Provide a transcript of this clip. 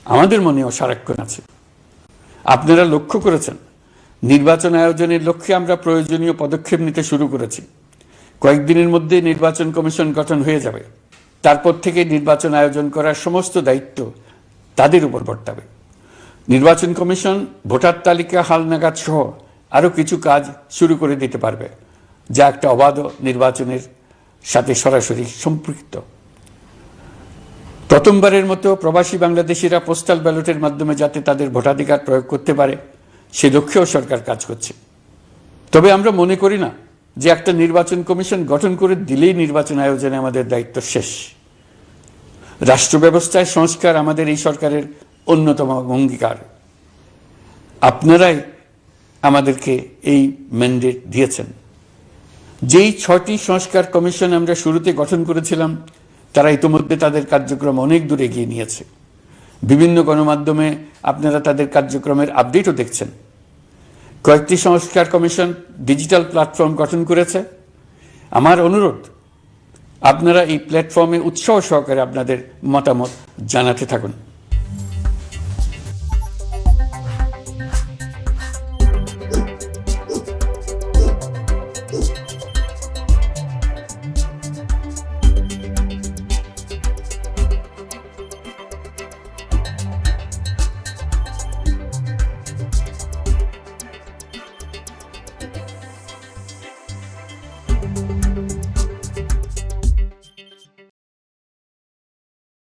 আমাদের মনেও সারাক্ষণ আছে। আপনারা লক্ষ্য করেছেন, নির্বাচন আয়োজনের লক্ষ্যে আমরা প্রয়োজনীয় পদক্ষেপ নিতে শুরু করেছি। কয়েকদিনের মধ্যে নির্বাচন কমিশন গঠন হয়ে যাবে। তারপর থেকে নির্বাচন আয়োজন করার সমস্ত দায়িত্ব তাদের উপর বর্তাবে। নির্বাচন কমিশন ভোটার তালিকা হালনাগাদ সহ আরও কিছু কাজ শুরু করে দিতে পারবে, যা একটা অবাধ নির্বাচনের সাথে সরাসরি সম্পৃক্ত। প্রথমবারের মতো প্রবাসী বাংলাদেশিরা পোস্টাল ব্যালটের মাধ্যমে যাতে তাদের ভোটাধিকার প্রয়োগ করতে পারে, সে লক্ষ্যেও সরকার কাজ করছে। তবে আমরা মনে করি না যে একটা নির্বাচন কমিশন গঠন করে দিলেই নির্বাচন আয়োজনে আমাদের দায়িত্ব শেষ। রাষ্ট্র ব্যবস্থায় সংস্কার আমাদের এই সরকারের অন্যতম অঙ্গীকার। আপনারাই আমাদেরকে এই ম্যান্ডেট দিয়েছেন। যেই 6টি সংস্কার কমিশন আমরা শুরুতে গঠন করেছিলাম, তারা ইতিমধ্যে তাদের কার্যক্রম অনেক দূর এগিয়ে নিয়েছে। বিভিন্ন গণমাধ্যমে আপনারা তাদের কার্যক্রমের আপডেটও দেখছেন। কয়েকটি সংস্কার কমিশন ডিজিটাল প্ল্যাটফর্ম গঠন করেছে। আমার অনুরোধ, আপনারা এই প্ল্যাটফর্মে উৎসাহ সহকারে আপনাদের মতামত জানাতে থাকুন।